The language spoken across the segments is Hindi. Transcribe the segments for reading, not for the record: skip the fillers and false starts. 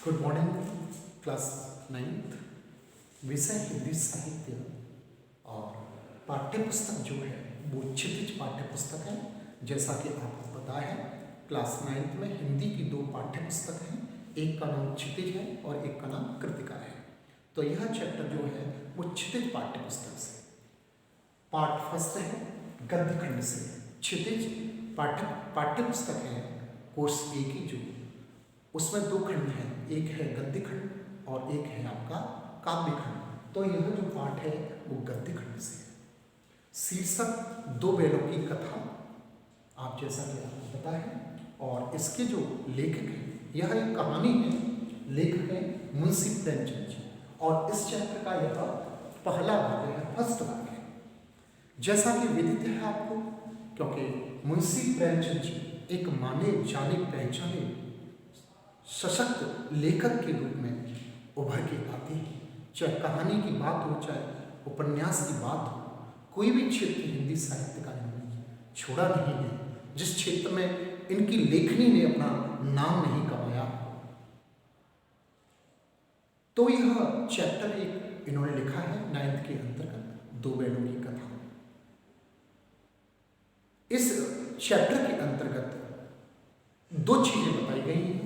Good morning class 9th। विषय हिंदी साहित्य और पाठ्य पुस्तक जो है वो क्षितिज पाठ्य पुस्तक है। जैसा कि आपको पता है क्लास 9th में हिंदी की दो पाठ्य पुस्तक हैं, एक का नाम क्षितिज है और एक का नाम कृतिका है। तो यह चैप्टर जो है वो क्षितिज पाठ्य पुस्तक से पार्ट फर्स्ट है, गद्य खंड से। क्षितिज पाठ्य पुस्तक है कोर्स ए की, जो उसमें दो खंड हैं, एक है गद्य खंड और एक है आपका काव्य खंड। तो यह जो पाठ है वो गद्य खंड से है। शीर्षक दो बैलों की कथा, आप जैसा कि आपको पता है, और इसके जो लेखक हैं, यह एक कहानी है, लेखक है मुंशी प्रेमचंद जी, और इस चैप्टर का यह पहला भाग है, फर्स्ट भाग है। जैसा कि विदित है आपको, क्योंकि मुंशी प्रेमचंद जी एक माने जाने पहचाने सशक्त लेखक के रूप में उभर के आते हैं। चाहे कहानी की बात हो, चाहे उपन्यास की बात हो, कोई भी क्षेत्र हिंदी साहित्य का इन्होंने छोड़ा नहीं है जिस क्षेत्र में इनकी लेखनी ने अपना नाम नहीं कमाया। तो यह चैप्टर एक इन्होंने लिखा है 9th के अंतर्गत, दो बैलों की कथा। इस चैप्टर के अंतर्गत दो चीजें बताई गई हैं।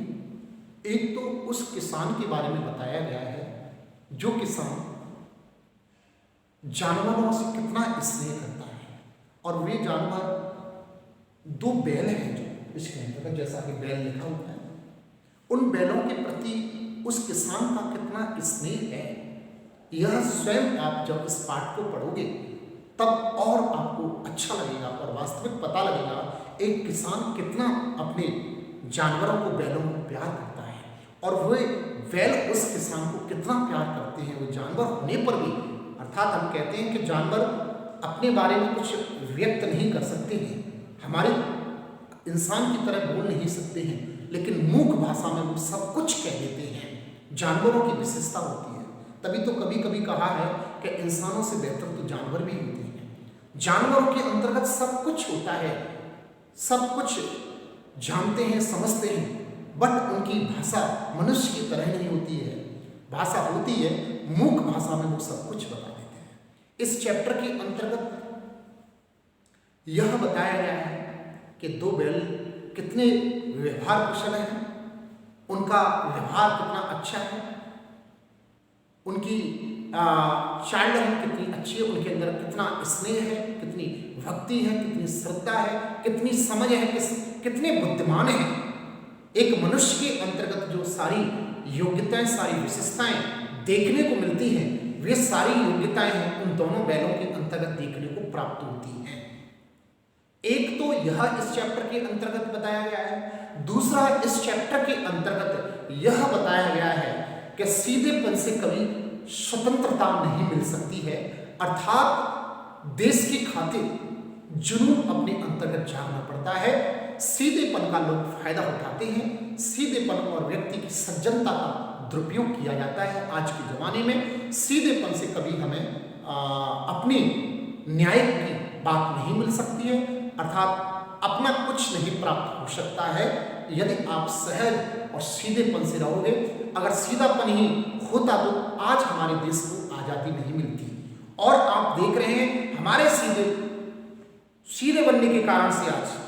एक तो उस किसान के बारे में बताया गया है जो किसान जानवरों से कितना स्नेह करता है, और वे जानवर दो बैल हैं जो इसके अंतर्गत, जैसा कि बैल लिखा हुआ है, उन बैलों के प्रति उस किसान का कितना स्नेह है, यह स्वयं आप जब इस पाठ को पढ़ोगे तब और आपको अच्छा लगेगा और वास्तविक पता लगेगा एक किसान कितना अपने जानवरों को, बैलों को प्यार करता है, और वे बैल उस किसान को कितना प्यार करते हैं। वो जानवर होने पर भी, अर्थात हम कहते हैं कि जानवर अपने बारे में कुछ व्यक्त नहीं कर सकते हैं, हमारे इंसान की तरह बोल नहीं सकते हैं, लेकिन मूक भाषा में वो सब कुछ कह देते हैं। जानवरों की विशेषता होती है, तभी तो कभी कभी कहा है कि इंसानों से बेहतर तो जानवर भी होते हैं। जानवरों के अंतर्गत सब कुछ होता है, सब कुछ जानते हैं, समझते हैं, बट उनकी भाषा मनुष्य की तरह नहीं होती है। भाषा होती है, मूक भाषा में वो सब कुछ बता देते हैं। इस चैप्टर के अंतर्गत यह बताया गया है कि दो बैल कितने व्यवहार कुशल हैं, उनका व्यवहार कितना अच्छा है, उनकी चाइल्डहुड कितनी अच्छी है, उनके अंदर कितना स्नेह है, कितनी भक्ति है, कितनी श्रद्धा है, कितनी समझ है, कितने बुद्धिमान हैं। एक मनुष्य के अंतर्गत जो सारी योग्यताएं, सारी विशेषताएं देखने को मिलती हैं, वे सारी योग्यताएं हैं उन दोनों बैलों के अंतर्गत देखने को प्राप्त होती हैं। एक तो यह इस चैप्टर के अंतर्गत बताया गया है, दूसरा इस चैप्टर के अंतर्गत यह बताया गया है कि सीधेपन से कभी स्वतंत्रता नहीं मिल सकती है, अर्थात देश की खातिर जुनून अपने अंतर्गत जागना पड़ता है। सीधेपन का लोग फायदा उठाते हैं, सीधेपन और व्यक्ति की सज्जनता का दुरुपयोग किया जाता है। आज के जमाने में सीधेपन से कभी हमें अपनी न्याय की बात नहीं मिल सकती है, अर्थात अपना कुछ नहीं प्राप्त हो सकता है यदि आप सहज और सीधेपन से रहोगे। अगर सीधापन ही होता तो आज हमारे देश को आज़ादी नहीं मिलती। और आप देख रहे हैं हमारे सीधे बनने के कारण से आज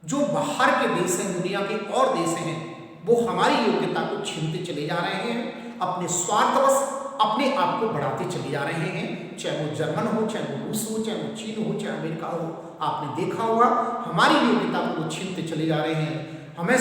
जो बाहर के देश हैं, दुनिया के और देश हैं, वो हमारी योग्यता को छीनते चले जा रहे हैं, अपने स्वार्थवश अपने आप को बढ़ाते चले जा रहे हैं। चाहे वो जर्मन हो, चाहे वो रूस हो, चाहे वो चीन हो, चाहे अमेरिका हो, आपने देखा होगा हमारी योग्यता को वो छीनते चले जा रहे हैं। हमें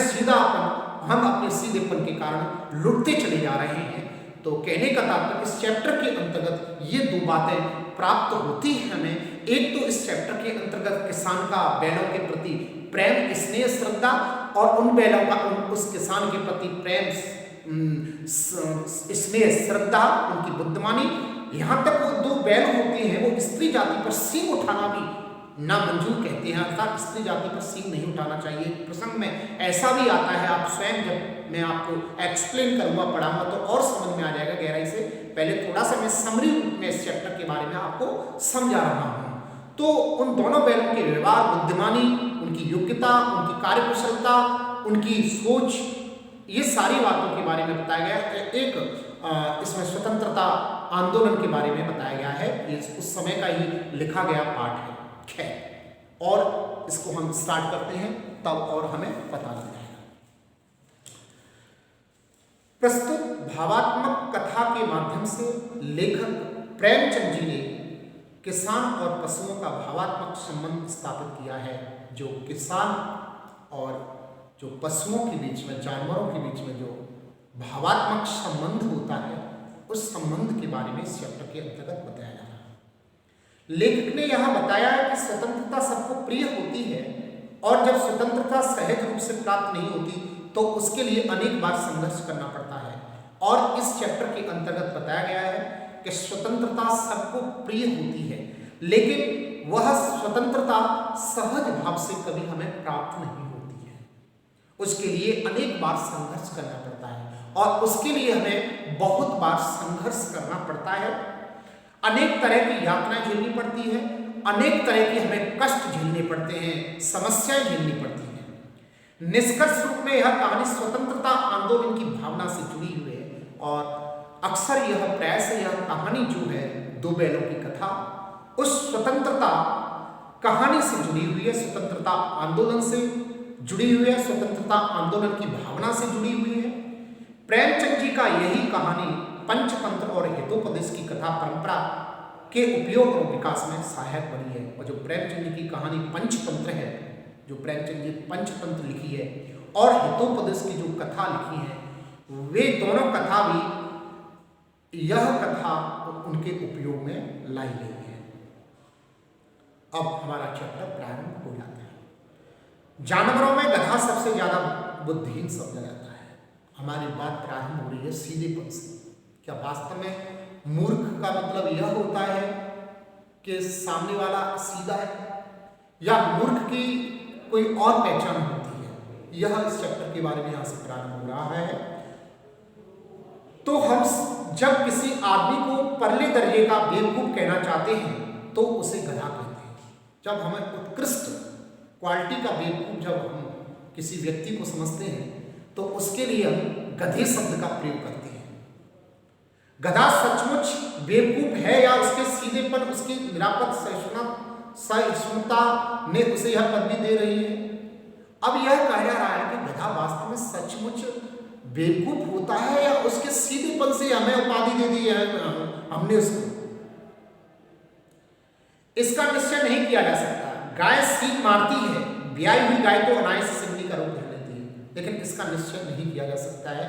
हम अपने सीधेपन के कारण लुटते चले जा रहे हैं। तो कहने का तात्पर्य इस चैप्टर के अंतर्गत ये दो बातें प्राप्त होती है हमें। एक तो इस चैप्टर के अंतर्गत किसान का बैलों के प्रति प्रेम, स्नेह, श्रद्धा, और उन बैलों का उस किसान के प्रति प्रेम, स्नेह, श्रद्धा, उनकी बुद्धिमानी, यहाँ तक वो दो बैल होते हैं वो स्त्री जाति पर सींग उठाना भी ना मंजूर कहते हैं, अर्थात स्त्री जाति पर सींग नहीं उठाना चाहिए। प्रसंग में ऐसा भी आता है, आप स्वयं जब मैं आपको एक्सप्लेन करूंगा, पढ़ाऊंगा तो और समझ में आ जाएगा गहराई से। पहले थोड़ा सा मैं समरी रूप में इस चैप्टर के बारे में आपको समझा रहा हूँ। तो उन दोनों बैलों के व्यवहार, बुद्धिमानी, उनकी योग्यता, उनकी कार्यकुशलता, उनकी सोच, ये सारी बातों के बारे में बताया गया है। एक इसमें स्वतंत्रता आंदोलन के बारे में बताया गया है। ये उस समय का ही लिखा गया पाठ है। खैर, और इसको हम स्टार्ट करते हैं तब और हमें पता लग जाएगा। प्रस्तुत भावात्मक कथा के माध्यम से लेखक प्रेमचंद जी ने किसान और पशुओं का भावात्मक संबंध स्थापित किया है। जो किसान और जो पशुओं के बीच में, जानवरों के बीच में जो भावात्मक संबंध होता है, उस संबंध के बारे में इस चैप्टर के अंतर्गत बताया जा रहा है। लेखक ने यहाँ बताया है कि स्वतंत्रता सबको प्रिय होती है और जब स्वतंत्रता सहज रूप से प्राप्त नहीं होती तो उसके लिए अनेक बार संघर्ष करना पड़ता है। और इस चैप्टर के अंतर्गत बताया गया है कि स्वतंत्रता सबको प्रिय होती है, लेकिन वह स्वतंत्रता सहज भाव से कभी हमें प्राप्त नहीं होती है। उसके लिए अनेक बार संघर्ष करना पड़ता है और उसके लिए हमें बहुत बार संघर्ष करना पड़ता है। अनेक तरह की यातनाएं झेलनी पड़ती है, अनेक तरह की हमें कष्ट झेलने पड़ते हैं, समस्याएं झेलनी पड़ती हैं। निष्कर्ष रूप में यह कहानी स्वतंत्रता आंदोलन की भावना से जुड़ी हुई है और अक्सर यह प्रयास, यह कहानी जो है दो बैलों की कथा, उस स्वतंत्रता कहानी से जुड़ी हुई है, स्वतंत्रता आंदोलन से जुड़ी हुई है, स्वतंत्रता आंदोलन की भावना से जुड़ी हुई है। प्रेमचंद जी का यही कहानी पंचतंत्र और हितोपदेश की कथा परंपरा के उपयोग और विकास में सहायक बनी है। और जो प्रेमचंद जी की कहानी पंचतंत्र है, जो प्रेमचंद जी पंचतंत्र लिखी है और हितोपदेश की जो कथा लिखी है, वे दोनों कथा भी यह कथा उनके उपयोग में लाई गई है। अब हमारा चैप्टर प्रारंभ हो जाता है। जानवरों में गधा सबसे ज्यादा बुद्धिहीन समझा जाता है। हमारी बात प्रारंभ हो रही है सीधेपन से। क्या वास्तव में मूर्ख का मतलब यह होता है कि सामने वाला सीधा है, या मूर्ख की कोई और पहचान होती है? यह इस चैप्टर के बारे में यहां से प्रारंभ हो रहा है। तो हम जब किसी आदमी को परले दर्जे का बेवकूफ कहना चाहते हैं तो उसे गधा कहते हैं। जब हमें उत्कृष्ट क्वालिटी का बेवकूफ जब हम किसी व्यक्ति को समझते हैं तो उसके लिए हम गधे शब्द का प्रयोग करते हैं। गधा सचमुच बेवकूफ है या उसके सीधेपन, उसकी निरापद सहिष्णुता ने उसे यह पदवी दे रही है? अब यह कहा जा रहा है कि गधा वास्तव में सचमुच बेवकूफ होता है या उसके सीधेपन से हमें उपाधि दे दी है हमने उसको? इसका निश्चय नहीं किया जा सकता। गाय सींग मारती है, ब्याई हुई गाय को अनायास सिंगनी का रूप धर लेती है, लेकिन इसका निश्चय नहीं किया जा सकता है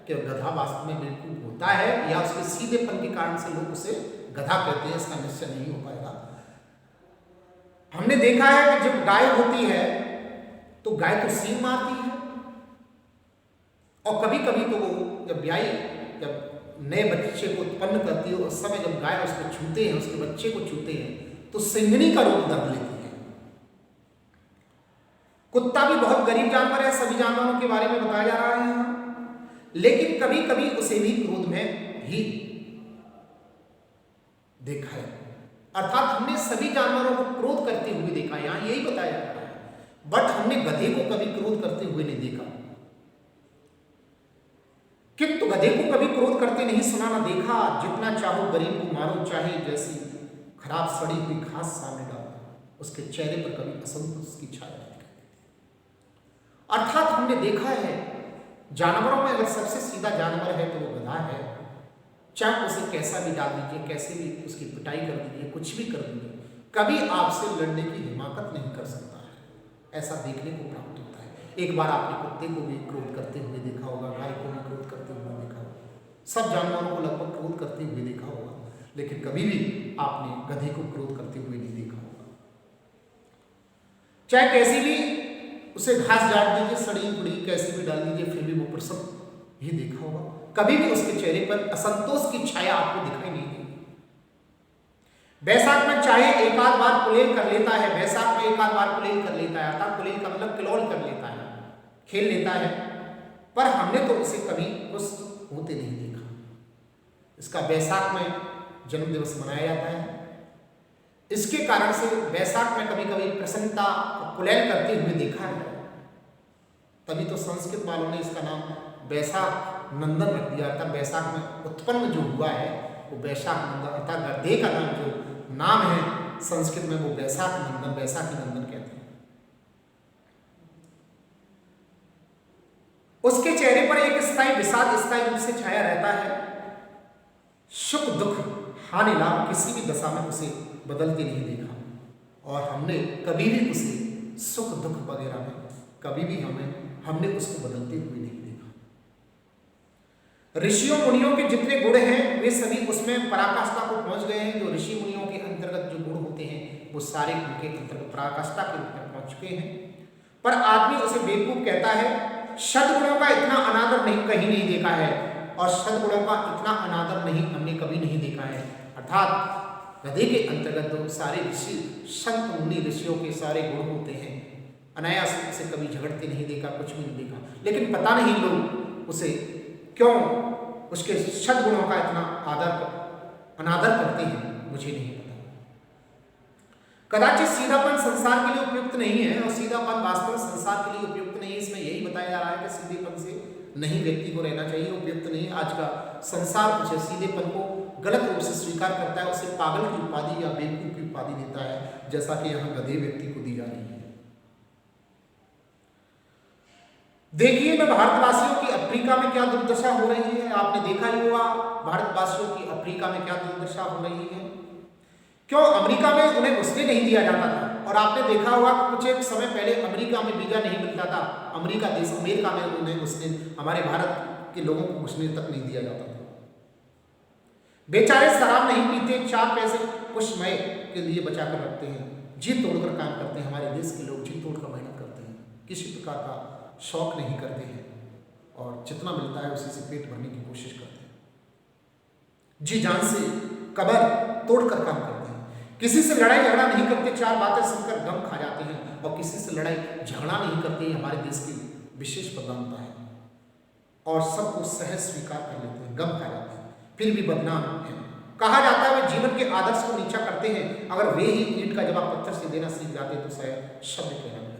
कि गधा वास्तव में बेवकूफ होता है या उसके सीधेपन के कारण से लोग उसे गधा कहते हैं। इसका निश्चय नहीं हो पाएगा। हमने देखा है कि जब गाय होती है तो गाय तो सींग मारती है, और कभी कभी तो वो जब ब्याई, जब नए बच्चे को उत्पन्न करती है उस समय जब गाय उसको छूते हैं, उसके बच्चे को छूते हैं, तो सिंगनी का रूप धर लेती है। कुत्ता भी बहुत गरीब जानवर है, सभी जानवरों के बारे में बताया जा रहा है यहाँ, लेकिन कभी कभी उसे भी क्रोध में ही देखा है। अर्थात हमने सभी जानवरों को क्रोध करते हुए देखा, यहाँ यही बताया जा रहा है। बट हमने गधे को कभी क्रोध करते हुए नहीं देखा, किंतु गधे को कभी क्रोध करते नहीं सुना ना देखा। जितना चाहो गरीब को मारो, चाहे जैसी खराब सड़ी हुई घास सामने डालो, उसके चेहरे पर कभी असंतोष की छाया नहीं दिखाई देती। अर्थात हमने देखा है जानवरों में अगर सबसे सीधा जानवर है तो वो गधा है। चाहे उसे कैसा भी डाल दीजिए, कैसे भी उसकी पिटाई कर दीजिए, कुछ भी कर दीजिए, कभी आपसे लड़ने की हिमाकत नहीं कर सकता है। ऐसा देखने को प्राप्त होता है। एक बार आपने कुत्ते को भी क्रोध करते हुए देखा होगा, गाय को भी क्रोध करते हुए देखा होगा, सब जानवरों को लगभग क्रोध करते हुए देखा होगा, लेकिन कभी भी आपने गधे को क्रोध करते हुए नहीं देखा होगा। चाहे कैसी भी उसे घास डाल दीजिए, सड़ी बुड़ी कैसे भी डाल दीजिए, फिर भी वो प्रसन्न ही देखा होगा। कभी भी उसके चेहरे पर असंतोष की छाया आपको दिखाई नहीं देगी। बैसाख में चाहे एक आध बार कुलेल कर लेता है, बैसाख में एक आध बार कुलेल कर लेता है, अर्थात कुलेल का मतलब किलोल कर लेता है, खेल लेता है, पर हमने तो उसे कभी खुश होते नहीं देखा। इसका बैसाख में जन्म दिवस मनाया जाता है। इसके कारण से बैसाख में कभी कभी प्रसन्नता कुलेल करते हुए देखा है। तभी तो संस्कृत वालों ने इसका नाम वैशाख नंदन रख दिया था। वैशाख में उत्पन्न जो हुआ है वो वैशाख नंदन, अर्थात गधे का नाम जो नाम है संस्कृत में वो वैशाख नंदन, वैशाखी नंदन कहते हैं। उसके चेहरे पर एक स्थायी विषाद स्थायी रूप से छाया रहता है। सुख दुख हानि लाभ किसी भी दशा में उसे बदलते नहीं देखा, और हमने कभी भी उसे सुख दुख वगैरह में कभी भी हमने उसको बदलते हुए नहीं देखा। ऋषियों मुनियों के जितने गुण हैं वे सभी उसमें पराकाष्ठा को पहुंच गए हैं। जो ऋषि मुनियों के अंतर्गत जो गुण होते हैं वो सारे उनके अंतर्गत पराकाष्ठा के रूप में पहुंच चुके हैं। पर आदमी उसे बेवकूफ कहता है। सद्गुणों का इतना अनादर नहीं कहीं नहीं देखा है, और सद्गुणों का इतना अनादर नहीं हमने कभी नहीं देखा है। अर्थात गधे के अंतर्गत तो सारे ऋषि संत मुनि ऋषियों के सारे गुण होते हैं। अनायास से कभी झगड़ते नहीं देखा, कुछ भी नहीं देखा। लेकिन पता नहीं लोग उसे क्यों उसके सद्गुणों का इतना अनादर करते हैं, मुझे नहीं पता। कदाचित सीधापन संसार के लिए उपयुक्त नहीं है, और सीधापन वास्तव में संसार के लिए उपयुक्त नहीं है। इसमें यही बताया जा रहा है कि सीधेपन से नहीं व्यक्ति को रहना चाहिए, उपयुक्त नहीं है। आज का संसार मुझे सीधेपन को गलत रूप से स्वीकार करता है, उसे पागल की उपाधि या बेवकूफ की उपाधि देता है, जैसा कि यहाँ गधे व्यक्ति को दी जा रही है। देखिए मैं भारतवासियों की अफ्रीका में क्या दुर्दशा हो रही है। आपने देखा ही होगा भारतवासियों की अफ्रीका में क्या दुर्दशा हो रही है। क्यों अमेरिका में उन्हें घुसने नहीं दिया जाता था, और आपने देखा होगा कुछ एक समय पहले अमेरिका में वीजा नहीं मिलता था। अमेरिका में उन्हें घुसने, हमारे भारत के लोगों को घुसने तक नहीं दिया जाता था। बेचारे शराब नहीं पीते, 4 पैसे कुछ मय के लिए बचा कर रखते हैं, जी तोड़कर काम करते हैं। हमारे देश के लोग जी तोड़कर मेहनत करते हैं, किसी प्रकार का शौक नहीं करते हैं, और जितना मिलता है उसी से पेट भरने की कोशिश करते हैं। जी जान से कबर तोड़कर काम करते हैं। किसी से लड़ाई झगड़ा नहीं करते, 4 बातें सुनकर गम खा जाते हैं, और किसी से लड़ाई झगड़ा नहीं करते। हमारे देश की विशेष प्रधानता है, और सबको सहज स्वीकार कर लेते हैं, गम खा जाते हैं, फिर भी बदनाम है। कहा जाता है वे जीवन के आदर्श को नीचा करते हैं। अगर वे ही ईंट का जवाब पत्थर से देना सीख जाते तो शायद शब्द कहना लगते।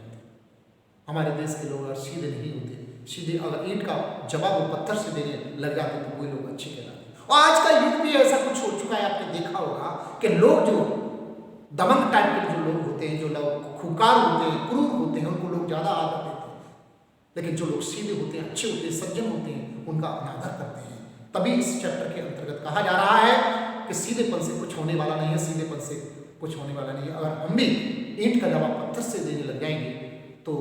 हमारे देश के लोग अगर सीधे नहीं होते, सीधे अगर ईंट का जवाब वो पत्थर से देने लग जाते तो कोई लोग अच्छे कहलाते। और आज का युग भी ऐसा कुछ हो चुका है, आपने देखा होगा कि लोग जो दमंग टाइप के जो लोग होते हैं, जो लोग खुकार होते हैं, क्रूर होते हैं, उनको लोग ज़्यादा आदर देते हैं। लेकिन जो लोग सीधे होते हैं, अच्छे होते हैं, सज्जन होते हैं, उनका अनादर करते हैं। तभी इस चैप्टर के अंतर्गत कहा जा रहा है कि सीधेपन से कुछ होने वाला नहीं है, सीधेपन से कुछ होने वाला नहीं है। अगर हम भी ईंट का जवाब पत्थर से देने लग जाएंगे तो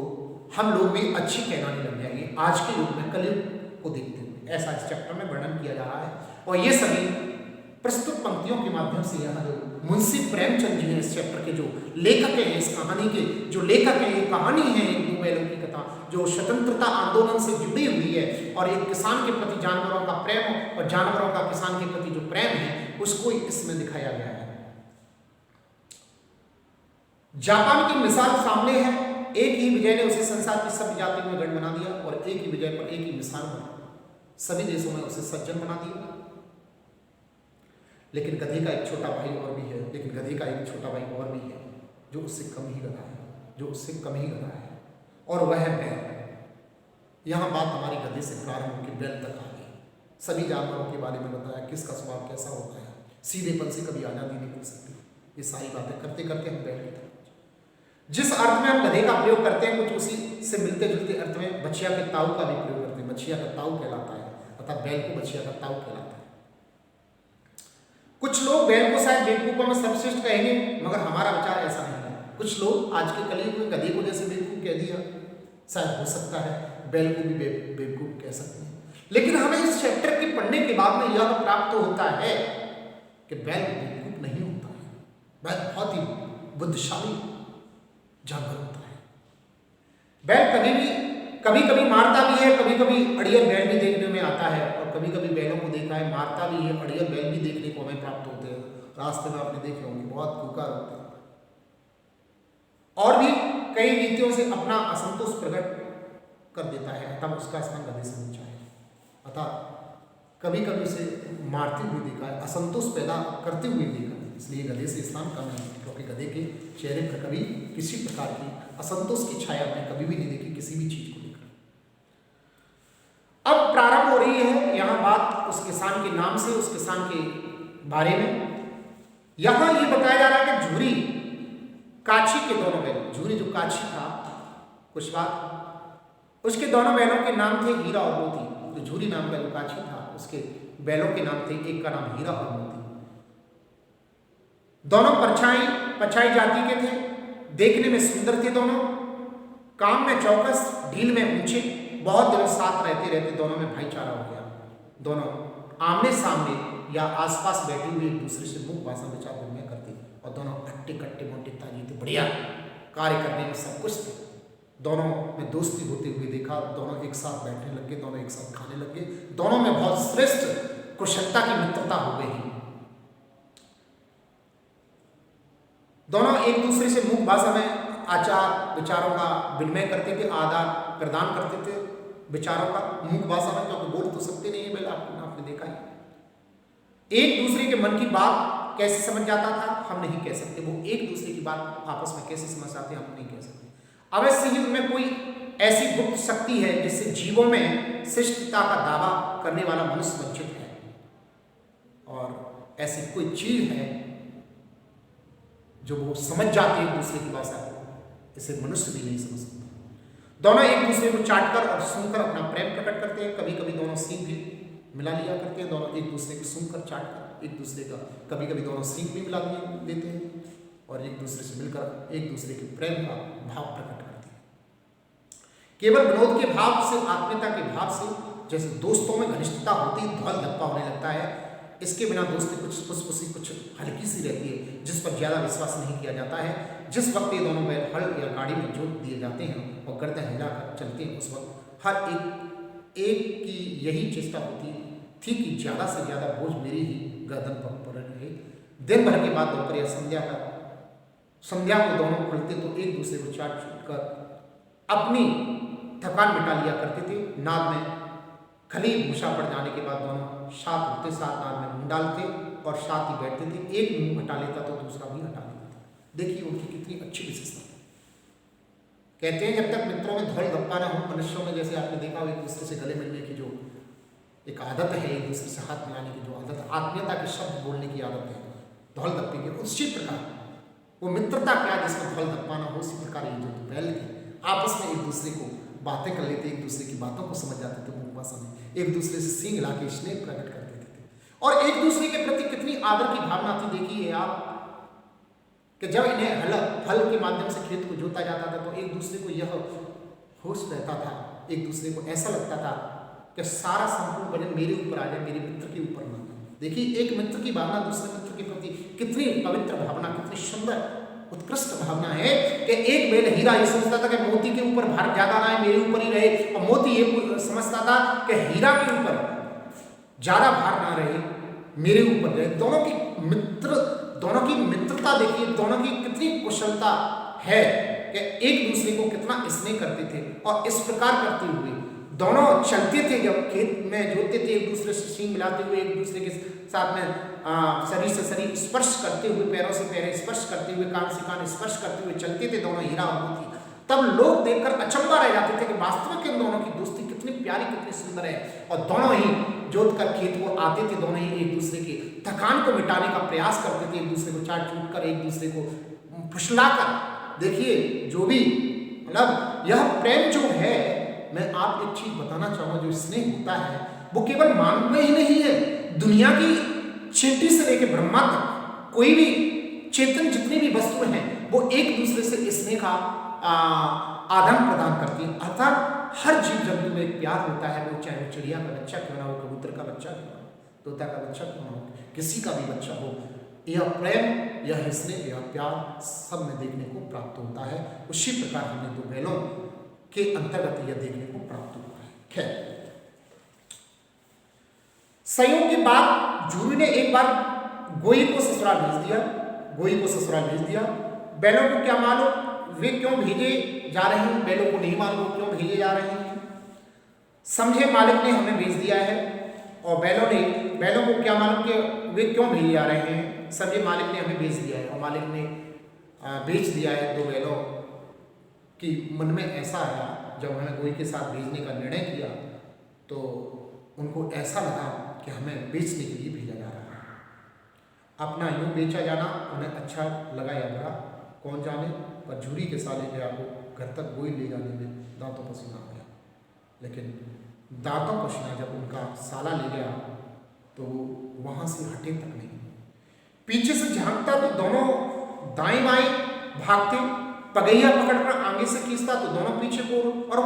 हम लोग भी अच्छी कहलाने लग जाएंगे आज के युग में, कलयुग को देखते हुए। ऐसा इस चैप्टर में वर्णन किया जा रहा है, और ये सभी प्रस्तुत पंक्तियों के माध्यम से यहाँ जो मुंशी प्रेमचंद जी हैं, इस चैप्टर के जो लेखक हैं, इस कहानी के जो लेखक हैं, ये कहानी है एक 2 बैलों की कथा जो स्वतंत्रता आंदोलन से जुड़ी हुई है, और एक किसान के प्रति जानवरों का प्रेम और जानवरों का किसान के प्रति जो प्रेम है उसको इसमें दिखाया गया है। जापान की मिसाल सामने है। एक ही विजय ने उसे संसार की सभी जातियों में गढ़ बना दिया, और एक ही विजय पर एक ही मिसाल बना, सभी देशों में उसे सज्जन बना दिया। लेकिन गधे का एक छोटा भाई और भी है, जो उससे कम ही गधा है, और वह है बैल। यहाँ बात हमारी गधे से प्रारंभ होकर बैल तक आ गई। सभी जानवरों के बारे में बताया, किसका स्वभाव कैसा होता है, सीधेपन से कभी आज़ादी नहीं मिल सकती। ये सारी बातें करते करते हम बैल की तरफ, जिस अर्थ में हम गधे का प्रयोग करते हैं, कुछ उसी से मिलते जुलते अर्थ में बछिया के ताऊ का भी प्रयोग करते हैं। बछिया का ताऊ कहलाता है, अर्थात बैल को बछिया का ताऊ कहलाता है। कुछ लोग बैल को शायद बेवकूफों में सर्वश्रेष्ठ कहेंगे, मगर हमारा विचार ऐसा नहीं है। कुछ लोग आज के कलयुग में गधे को जैसे बेवकूफ कह दिया, शायद हो सकता है बैल को भी बेवकूफ कह सकते हैं। लेकिन हमें इस चैप्टर के पढ़ने के बाद में यह प्राप्त होता है कि बैल बेवकूफ नहीं होता है, बैल बहुत ही बुद्धिशाली जानवर होता है। बैल कभी कभी मारता भी है, कभी कभी अड़ियल बैल भी देखने में आता है, और कभी कभी बैलों को देखा है मारता भी है, अड़ियल बैल भी देखने को हमें प्राप्त होते हैं। रास्ते में आपने देखे होंगे, बहुत खुकार होते हैं, और भी कई रीतियों से अपना असंतोष प्रकट कर देता है, तब उसका स्थान गधे से नीचा है। अतः कभी कभी उसे मारते हुए देखा है, असंतोष पैदा करते हुए देखा है, इसलिए गधे से स्थान कम है, क्योंकि गधे के चेहरे पर कभी किसी प्रकार की असंतोष की छाया हमने कभी भी नहीं देखी किसी भी चीज को लेकर। उस किसान के नाम से, उस किसान के बारे में। यहां ये बताया जा रहा है कि झूरी काछी के दोनों बैल, झूरी जो काछी था कुशवाहा, उसके दोनों बैलों के नाम थे हीरा और मोती। जो झूरी नाम का जो काछी था उसके बैलों के नाम थे, एक का नाम हीरा और मोती। दोनों पछाई जाति के थे, देखने में सुंदर थे दोनों, काम में चौकस, ढील में ऊंचे। बहुत दिनों साथ रहते रहते दोनों में भाईचारा हो गया। दोनों आमने सामने या आसपास बैठे हुए एक दूसरे से मुख भाषा विचार विनिमय करते और दोनों हट्टे कट्टे मोटे ताजे थे, बढ़िया कार्य करने में सब कुछ थे। दोनों में दोस्ती होते हुए देखा, दोनों एक साथ बैठने लगे, दोनों एक साथ खाने लगे, दोनों में बहुत श्रेष्ठ कुशलता की मित्रता हो गई। दोनों एक दूसरे से मुख भाषा में आचार विचारों का विनिमय करते थे, आदान प्रदान करते थे विचारों का मुख भाषा में, क्योंकि बोल तो सकते नहीं है, पहले आपने देखा है। एक दूसरे के मन की बात कैसे समझ जाता था हम नहीं कह सकते, वो एक दूसरे की बात आपस में कैसे समझ जाते हम नहीं कह सकते। अवश्य ही उनमें कोई ऐसी गुप्त शक्ति है जिससे जीवों में शिष्टता का दावा करने वाला मनुष्य वंचित है, और ऐसी कोई चीज है जो वो समझ जाते हैं एक दूसरे की भाषा को, इसे मनुष्य भी नहीं समझ सकता। दोनों एक दूसरे को चाटकर और सुनकर अपना प्रेम प्रकट करते हैं। कभी कभी दोनों सींग भी मिला लिया करते हैं, दोनों एक दूसरे को सुनकर चाटकर एक दूसरे का, कभी कभी दोनों सींग भी मिला देते हैं और एक दूसरे से मिलकर एक दूसरे के प्रेम का भाव प्रकट करते हैं। केवल विनोद के भाव से, आत्मीयता के भाव से, जैसे दोस्तों में घनिष्ठता होती है, धौल धप्पा होने लगता है। इसके बिना दोस्ती कुछ फुसफुसी, कुछ हल्की सी रहती है, जिस पर ज्यादा विश्वास नहीं किया जाता है। जिस वक्त ये दोनों बैल हल या गाड़ी में जोत दिए जाते हैं और गर्दन हिलाकर चलते हैं, उस वक्त हर एक की यही चेष्टा होती थी कि ज्यादा से ज्यादा बोझ मेरी ही गर्दन पर रहे। दिन भर के बाद दोपहर या संध्या को दोनों खुलते तो एक दूसरे को चाट कर अपनी थकान मिटा लिया करते थे। नाद में खली भूसा पड़ जाने के बाद दोनों साथ उठते, साथ नाद में मुंह डालते और साथ ही बैठते थे। एक मुंह हटा लेता तो दूसरा भी हटा लेता था। देखिए उनकी कितनी अच्छी विशेषता है। कहते हैं जब तक मित्रों में धौल धप्पा न हो, मनुष्यों में जैसे आपने देखा हो एक दूसरे से गले मिलने की जो एक आदत है, एक दूसरे से हाथ मिलाने की जो आदत, आत्मीयता के शब्द बोलने की आदत है, धौल धप्पे की, उसी प्रकार वो मित्रता क्या जिसमें धौल धप्पा न हो, उसी प्रकार ये जो बैल थे आपस में एक दूसरे को बातें कर लेते, एक दूसरे की बातों को समझ जाते थे, मुख भाषा में एक दूसरे से सींग ला के स्नेह प्रकट कर देते थे और एक दूसरे के प्रति कितनी आदर की भावना थी। देखिए आप कि जब इन्हें हल के माध्यम से खेत को जोता जाता था तो एक दूसरे को यह होश रहता था, एक दूसरे को ऐसा लगता था कि सारा संपूर्ण वजन मेरे ऊपर आ जाए, मेरे मित्र के ऊपर ना। देखिए एक मित्र की भावना दूसरे मित्र के प्रति कितनी पवित्र भावना, कितनी सुंदर उत्कृष्ट भावना है कि एक बैल हीरा ये सोचता था कि मोती के ऊपर भार ज्यादा ना है, मेरे ऊपर ही रहे, और मोती ये समझता था कि हीरा के ऊपर ज्यादा भार ना रहे, मेरे ऊपर रहे। दोनों की मित्रता देखिए, दोनों की कितनी कुशलता है कि एक दूसरे को कितना स्नेह करते थे। और इस प्रकार करते हुए दोनों चलते थे, जब खेत में जोतते थे एक दूसरे से सींग मिलाते हुए, एक दूसरे के साथ में शरीर से शरीर स्पर्श करते हुए, पैरों से पैर स्पर्श करते हुए, कान से कान स्पर्श करते हुए चलते थे दोनों हीरा और मोती। तब लोग देखकर अचंभा रह जाते थे कि वास्तविक इन दोनों की दोस्ती कितनी प्यारी, कितनी सुंदर है। और दोनों ही जोत कर खेत को आते थे, दोनों ही एक दूसरे की थकान को मिटाने का प्रयास करते थे, एक दूसरे को चाट चूट कर, एक दूसरे को फुसलाकर। देखिए जो भी मतलब यह प्रेम जो है, मैं आप एक चीज बताना चाहूंगा, जो स्नेह होता है वो केवल मानव में ही नहीं है, दुनिया की चींटी से लेकर ब्रह्मा तक कोई भी चेतन जितनी भी वस्तु हैं वो एक दूसरे से स्नेह का आदान प्रदान करती है। अर्थात हर जीव जंतु में एक प्यार होता है, वो चाहे वो चिड़िया का बच्चा क्यों ना हो, कबूतर का बच्चा क्यों ना हो, तोता का बच्चा क्यों ना हो, किसी का भी बच्चा हो, यह प्रेम, यह स्नेह, यह प्यार सब में देखने को प्राप्त होता है। उसी प्रकार हमने दो बैलों के अंतर्गत यह देखने को प्राप्त हुआ है। खैर, संयोग के बाद झूरी ने एक बार गोई को ससुराल भेज दिया। बैलों को क्या मालूम वे क्यों भेजे जा रहे हैं, बैलों को नहीं मालूम क्यों भेजे जा रहे हैं। समझे मालिक ने हमें भेज दिया है, और बैलों को क्या मालूम कि वे क्यों भेजे जा रहे हैं। समझे मालिक ने हमें भेज दिया है, और मालिक ने बेच दिया है दो बैलों की। मन में ऐसा आया जब हमें गोई के साथ भेजने का निर्णय किया, तो उनको ऐसा लगा कि हमें बेचने के लिए भेजा जा रहा है। अपना यूँ बेचा जाना उन्हें अच्छा लगा या बुरा कौन जाने, पर झूरी के साले गया को घर तक गोई ले जाने में दांतों पसीना आ गया। लेकिन दांतों पसीना जब उनका साला ले गया तो वो वहाँ से हटे तक नहीं। पीछे से झांकता तो दोनों दाएं बाएं भागते, पगैया पकड़कर आगे से खींचता तो दोनों पीछे को, और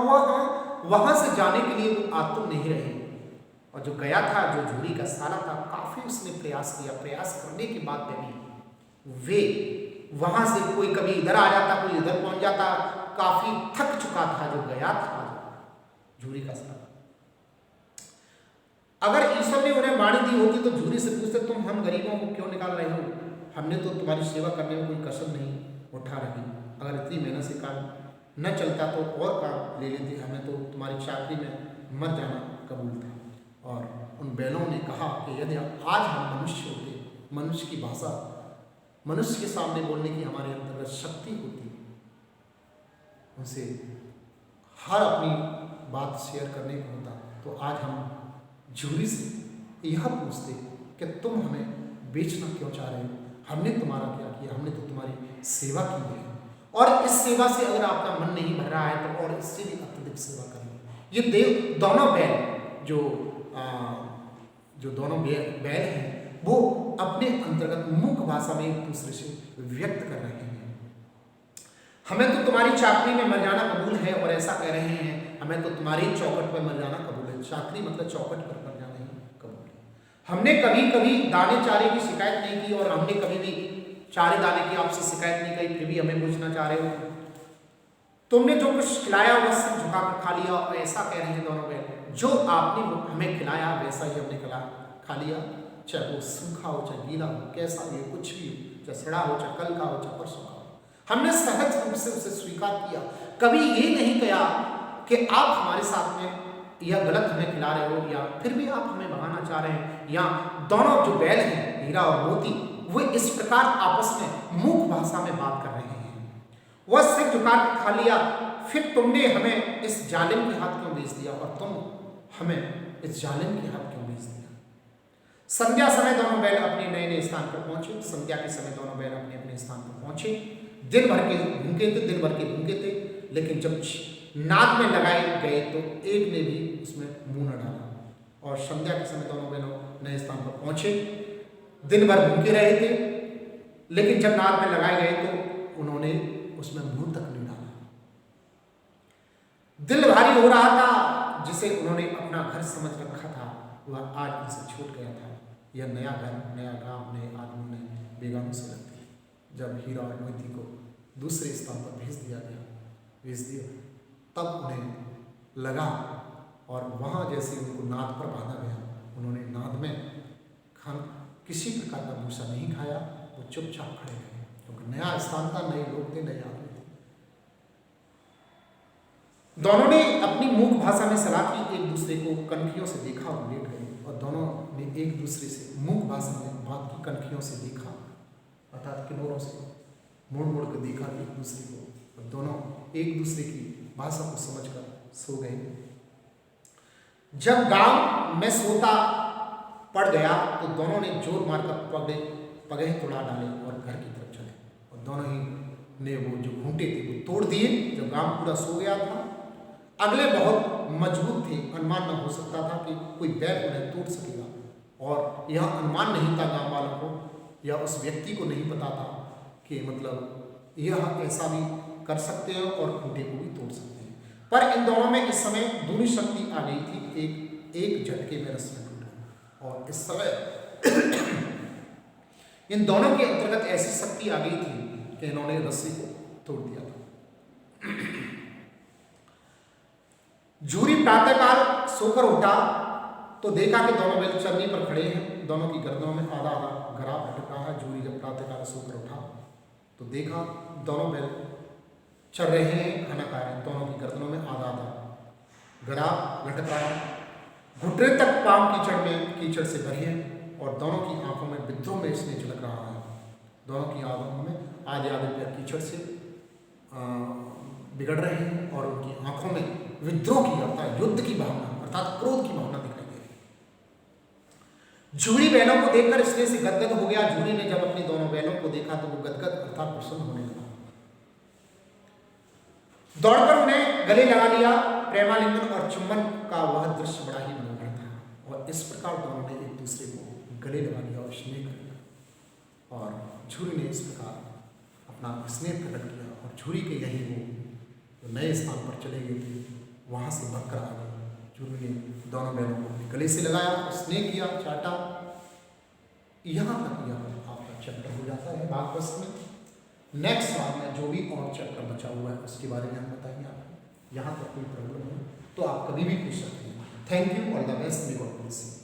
वहाँ से जाने के लिए वो आतुर नहीं रहे। और जो गया था, जो झूरी का साला था, काफ़ी उसने प्रयास किया। प्रयास करने के बाद भी वे वहाँ से कोई कभी इधर आ जाता, कोई इधर पहुँच जाता, काफ़ी थक चुका था जो गया था झूरी का साला। अगर ईश्वर ने उन्हें वाणी दी होती तो झूरी से पूछते, तुम हम गरीबों को क्यों निकाल रहे हो? हमने तो तुम्हारी सेवा करने में कोई कसर नहीं उठा रही। अगर इतनी मेहनत से काम न चलता तो और काम ले लेते, हमें तो तुम्हारी चाकरी में मर जाना कबूल था। और उन बैलों ने कहा कि यदि आज हम मनुष्य होते, मनुष्य की भाषा, मनुष्य के सामने बोलने की हमारे अंतर्गत शक्ति होती, उनसे हर अपनी बात शेयर करने को होता, तो आज हम झूरी से यह पूछते कि तुम हमें बेचना क्यों चाह रहे हो? हमने तुम्हारा क्या किया? हमने तो तुम्हारी सेवा की है, और इस सेवा से अगर आपका मन नहीं भर रहा है तो और इससे भी अत्यधिक सेवा करिए। ये देव दोनों बैल जो दोनों बैल हैं वो अपने अंतर्गत मुख भाषा में एक दूसरे से व्यक्त कर रहे हैं। हमें तो तुम्हारी चाकरी में मर जाना कबूल है, और ऐसा कह रहे हैं हमें तो तुम्हारी चौखट पर मर जाना कबूल है। चाकरी मतलब चौखट पर मर जाना ही कबूल है। हमने कभी कभी दाने चारे की शिकायत नहीं की, और हमने कभी भी चारे दाने की आपसे शिकायत नहीं कही, फिर भी हमें पूछना चाह रहे हो। तुमने जो कुछ खिलाया वह सिर झुकाकर खा लिया, और ऐसा कह रहे हैं दोनों बैल, जो आपने हमें खिलाया वैसा ही हमने खा लिया, चाहे वो सूखा हो चाहे गीला हो, कैसा भी हो, कुछ भी हो, चाहे सड़ा हो चाहे कल का हो चाहे परसों का हो, हमने सहज रूप से उसे स्वीकार किया। कभी ये नहीं कहा कि आप हमारे साथ में यह गलत हमें खिला रहे हो, या फिर भी आप हमें भगाना चाह रहे हैं। या दोनों जो बैल हैं, हीरा और मोती, वे इस प्रकार आपस में मुख भाषा में बात कर रहे हैं। वह सिर झुका के खा लिया, फिर तुमने हमें इस जालिम के हाथ क्यों बेच दिया, और तुम हमें इस जालिम के हाथ क्यों बेच दिया? संध्या समय दोनों बैल अपने नए नए स्थान पर पहुंचे। संध्या के समय दोनों बैल अपने अपने स्थान पर पहुंचे। दिन भर के भूखे थे, लेकिन जब नाद में लगाए गए तो एक ने भी उसमें मुंह न डाला। और संध्या के समय दोनों बैलों नए स्थान पर पहुंचे। दिन भर भूखे रहे थे, लेकिन जब नाद में लगाए गए तो उन्होंने उसमें मुंह तक नहीं डाला। दिल भारी हो रहा था, जिसे उन्होंने अपना घर समझ रखा था वह आज उनसे छूट गया था। यह नया घर, नया गांव, नए आदमी, नए बेगानों से लगती। जब हीरा और मोती को दूसरे स्थान पर भेज दिया, तब उन्हें लगा, और वहाँ जैसे उनको नाद पर बांधा गया, उन्होंने नाद में किसी प्रकार का भूसा नहीं खाया। वो चुपचाप खड़े रहे, क्योंकि नया स्थान था, नए लोग थे, नए आदमी थे। दोनों ने अपनी मुख भाषा में सलाह की, एक दूसरे को कनखियों से देखा और लेट गए। और दोनों ने एक दूसरे से मुख भाषा में बात की, कनखियों से देखा, अर्थात किनारों से मुड़ मुड़ कर देखा एक दूसरे को, और दोनों एक दूसरे की भाषा को समझकर सो गए। जब गांव में सोता पड़ गया तो दोनों ने जोर मारकर पगह तोड़ा डाले और घर की तरफ चले। और दोनों ही ने वो जो घूंटे थे वो तोड़ दिए। जब गांव पूरा सो गया था, अगले बहुत मजबूत थे, अनुमान न हो सकता था कि कोई बैल उन्हें तोड़ सकेगा। और यह अनुमान नहीं था गांव वालों को, या उस व्यक्ति को नहीं पता था कि मतलब यह ऐसा भी कर सकते हैं और खूंटे को भी तोड़ सकते हैं। पर इन दोनों में इस समय दूनी शक्ति आ गई थी, एक झटके में रस्सी टूटा। और इस समय इन दोनों के अंतर्गत ऐसी शक्ति आ गई थी कि इन्होंने रस्सी को तोड़ दिया था। झूरी प्रातःकाल सोकर उठा तो देखा कि दोनों बैल चरनी पर खड़े हैं। दोनों की गर्दनों में आधा आधा गराब लटक रहा है। झूरी जब प्रातःकाल सोकर उठा तो देखा दोनों बैल चल रहे हैं, खाना खा रहे हैं। दोनों की गर्दनों में आधा आधा गराब लटक रहा है। घुटने तक पांव कीचड़ से भरे हैं, और दोनों की आंखों में विद्रोह में इसने झलक रहा है। दोनों की आंखों में आधे आधे पैर कीचड़ से बिगड़ रहे हैं, और उनकी आंखों में विद्रोह की अर्थात युद्ध की भावना, अर्थात क्रोध की भावना दिखाई दे रही है। झूरी बहनों को देखकर स्नेह से गदगद हो गया। झूरी ने जब अपनी दोनों बहनों को देखा तो वो गदगद अर्थात प्रसन्न होने लगा। दौड़कर उन्हें गले लगा लिया। प्रेमालिंगन और चुम्बन का वह दृश्य बड़ा ही मनोहर था और इस प्रकार दोनों ने एक दूसरे को गले लगा लिया और स्नेह कर लिया। और झूरी ने इस प्रकार अपना स्नेह प्रकट किया और झूरी के यही वो जो नए स्थान पर चले गए थे वहाँ से भगकर आ गए। झूरी ने दोनों बहनों को अपने गले से लगाया, स्नेह किया, चाटा। यहाँ तक यह आपका चैप्टर हो जाता है भागवत में। नेक्स्ट बार में जो भी और चैप्टर बचा हुआ है उसके बारे में हम बताएंगे आपको। यहाँ तक कोई प्रॉब्लम हो तो आप कभी भी पूछ सकते हैं। Thank you, all the best, may God bless you.